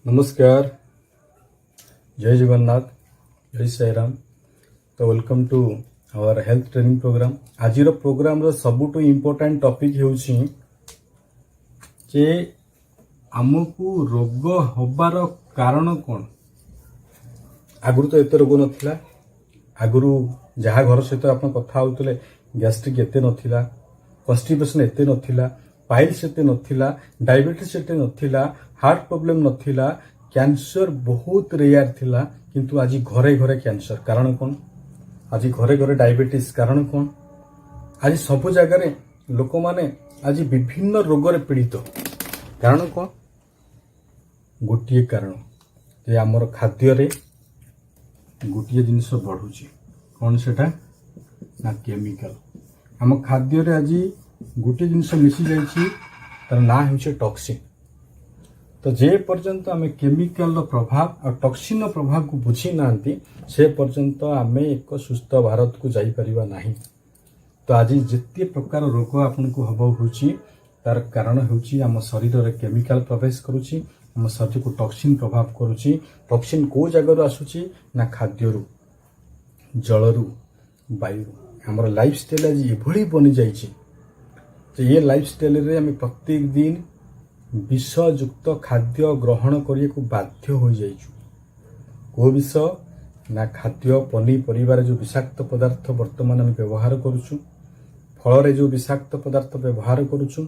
नमस्कार, जय जगन्नाथ, जय साईराम। तो welcome to our health training programme. आज प्रोग्राम रो सबुठु इम्पोर्टेंट टॉपिक हेउछि जे आमको रोग होबार कारण कौन। आगुरु तो एते रोग नथिला। आगुरु जहाँ घर सहित आप कथा होते गैस्ट्रिक एते नथिला, कन्स्टिपेशन एते नथिला, पाइल्स एते नथिला, डायबिटीज एते नथिला, हार्ट प्रॉब्लम नथिला, कैंसर बहुत रेयर थिला। किंतु आज घरे घरे कैंसर कारण कौन। आज घरे घरे डायबिटीज कारण कौन। आज सब जगह लोक माने आज विभिन्न रोग पीड़ित कारण कौन। गोटे कारण जे आमर खाद्य गोटे जिनस बढ़ुची कौन सेटा ना केमिकल। आम खाद्य आज गोटे जिनस मिसी जाइए तार ना हो टॉक्सिन। तो जे पर्यंत आम केमिकल प्रभाव और टॉक्सिन प्रभाव को बुझी ना से पर्यंत आम एक सुस्थ भारत को जापर ना। तो आज जिते प्रकार रोग आपन को हम हो तार कारण होम शरीर में केमिकल प्रवेश करुच्ची, आम शरीर को टॉक्सिन प्रभाव करुच्ची। टॉक्सिन को जगह आसूची ना खाद्य जलरू वायु। आमर लाइफ स्टाइल आज ये बनी जाइए ये लाइफ स्टाइल रे आम प्रत्येक दिन विषयुक्त खाद्य ग्रहण करने को बाध्य हो जाइछु। को विष ना खाद्य पनीपरिवार जो विषाक्त पदार्थ वर्तमान आम व्यवहार करुछु, फल जो विषाक्त पदार्थ व्यवहार करुछु।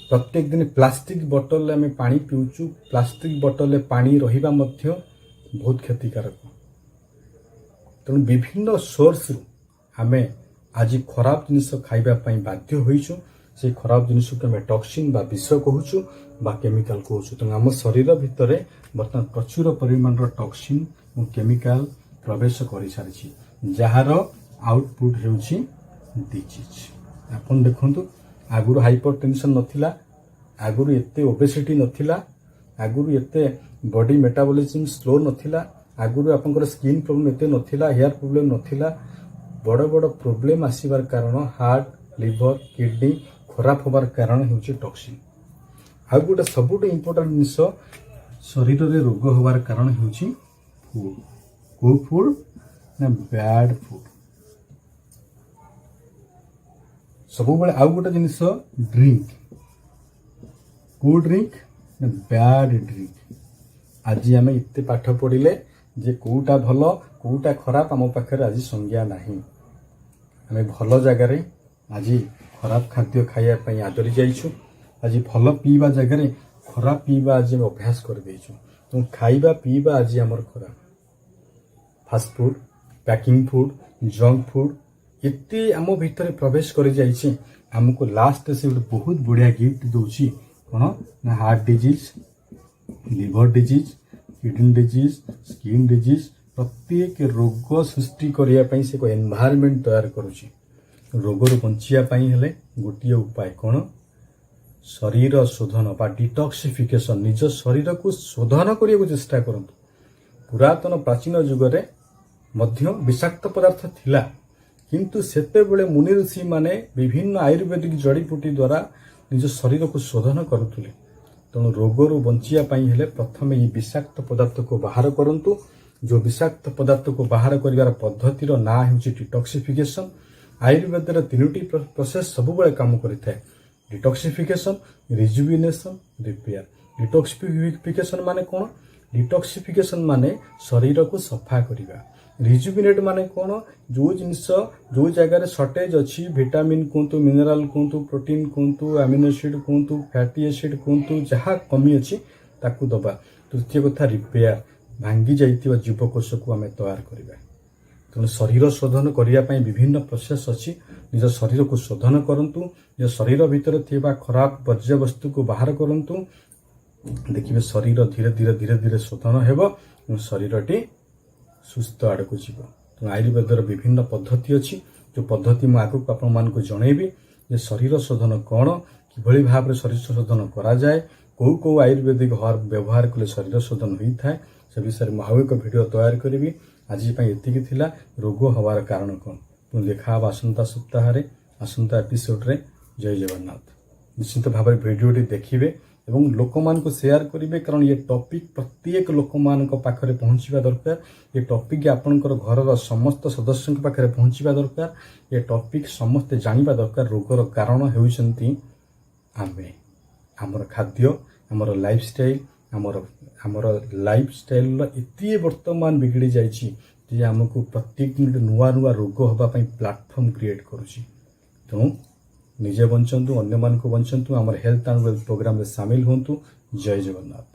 प्रत्येक दिन प्लास्टिक बोतल आम पानी पीउछु। प्लास्टिक बोतल पानी रहिबा मध्य बहुत क्षतिकारक। तेणु विभिन्न सोर्स आम आज खराब जिनिस खाइबा बाध्य होइछु। से खराब जिनिस को आम टॉक्सिन बा विष कहूँ बा केमिकल कहूँ। तेणु आम शरीर भितर बर्तमान प्रचुर परिमाण टॉक्सिन और केमिकल प्रवेश कर सारी जार आउटपुट होउछि डिजीज। आपन देखंतु आगुरु हाइपरटेंशन नथिला, आगुरु एते ओबेसिटी नथिला, आगुरु एते बॉडी मेटाबॉलिज्म स्लो नथिला, आगुरु आपनकर स्किन प्रॉब्लम एते नथिला, हेयर प्रॉब्लम नथिला। बड़ बड़ प्रॉब्लम आसीबार कारण हार्ट, लिवर, किडनी खराब होबार कारण होउछि टॉक्सिन। आ गोटे सबुठु इम्पोर्टेंट जिनिस शरीर में रोग होबार कारण होउछि फूड। को फूड ना बैड फूड। सब बेले आउ गोटे जिनिस ड्रिंक। को ड्रिंक ना बैड ड्रिंक। आज आम इते पाठ पढ़िले जे कोटा भल कोटा खराब आम पाखे आज संज्ञा नहीं। आम भल जगार आज खराब खाद्य खाइबापी आदरी जाइछु। आज भल पीवा जगह खराब पीवा आज अभ्यास कर देइछु। तो खाइबा पीवा आज आमर खराब। Fast food, packing food, junk food एते आम भीतर प्रवेश कर जाइछि। आमको लास्ट से गोटे बहुत बढ़िया गिफ्ट दउछि कौन ना heart disease, liver disease, kidney disease, skin disease प्रत्येक रोग सृष्टि करने से को एनवायरनमेंट तैयार करुछि। रोगर बंचियापाई हेले गोटे उपाय कौन शरीर शोधन बा डिटॉक्सिफिकेशन। निज शरीर को शोधन करने को चेष्टा करंतु। पुरातन प्राचीन जुगरे मध्य विषाक्त पदार्थ थिला, किंतु सेते बेले मुनि ऋषि माने विभिन्न आयुर्वेदिक जड़ीबूटी द्वारा निज शरीर को शोधन करुले। तेणु रोगरू बंचियापाई हेले प्रथम ये विषाक्त पदार्थ को बाहर करंतु। जो विषाक्त पदार्थ को बाहर करिवार पद्धतिर ना होछि डिटॉक्सिफिकेशन। आयुर्वेद तीनोटी प्रोसेस सबुबले काम करिथाय। Detoxification, rejuvenation, repair. डिटॉक्सिफिकेशन माने कौन। डिटॉक्सिफिकेशन माने शरीर को सफा करिवा। रिजुविनेट माने कौन जो जिनिस जो जगह शॉर्टेज अच्छी विटामिन कहतु, मिनरल कहतु, प्रोटीन कहतु, अमीनो एसिड कहतु, फैटी एसिड कहतु, जहाँ कमी अच्छी ताकू दबा। तृतीय कथा रिपेयर, भांगी जाइतिबा जीवकोश को आम तैयार करिवा। तेणु शरीर शोधन करने विभिन्न प्रोसेस अच्छी। निज शरीर को शोधन करंतु। निज शरीर भितर थिबा खराब वर्ज्य वस्तु को बाहर करंतु। देखिए शरीर धीरे धीरे धीरे धीरे शोधन हेबो, शरीरटी सुस्थ आड़ को जीव। तेणु आयुर्वेदर विभिन्न पद्धति अच्छी। जो पद्धति मुझे आगक आपण मानक जनइबी जे शरीर शोधन कौन, किभली भाव शरीर शोधन करा जाए, कौ कौ आयुर्वेदिक हर्ब व्यवहार कले शरीर शोधन होता है से विषय में आउ एक भिडियो तैयार करी। आज एतिकी थिला रोग हवार कारण कौन। पुणी देखा आसंता सप्ताह आसंता एपिसोड रे। जय जगन्नाथ। निश्चित भाव भिडियोटी देखिए ଏବଂ ଲୋକମାନଙ୍କୁ ସେୟାର କରିବେ କାରଣ ଏ ଟପିକ୍ ପ୍ରତ୍ୟେକ ଲୋକମାନଙ୍କ ପାଖରେ ପହଞ୍ଚିବା ଦରକାର। ଏ ଟପିକ୍ ଆପଣଙ୍କର ଘରର ସମସ୍ତ ସଦସ୍ୟଙ୍କ ପାଖରେ ପହଞ୍ଚିବା ଦରକାର। ଏ ଟପିକ୍ ସମସ୍ତେ ଜାଣିବା ଦରକାର। ରୋଗର କାରଣ ହେଉଛନ୍ତି ଆମେ, ଆମର ଖାଦ୍ୟ, ଆମର ଲାଇଫଷ୍ଟାଇଲ, ଆମର ଲାଇଫଷ୍ଟାଇଲର ଏତେ ବର୍ତ୍ତମାନ ବିଗିଡ଼ି ଯାଇଛି ଯେ ଆମକୁ ପ୍ରତ୍ୟେକ ମିନିଟ୍ ନୂଆ ନୂଆ ରୋଗ ହେବା ପାଇଁ ପ୍ଲାଟଫର୍ମ କ୍ରିଏଟ୍ କରୁଛି। ତେଣୁ ନିଜେ ବଞ୍ଚନ୍ତୁ, ଅନ୍ୟମାନଙ୍କୁ ବଞ୍ଚନ୍ତୁ, ଆମର ହେଲ୍ଥ ଆଣ୍ଡ ୱେଲ୍ଥ ପ୍ରୋଗ୍ରାମରେ ସାମିଲ ହୁଅନ୍ତୁ। ଜୟ ଜଗନ୍ନାଥ।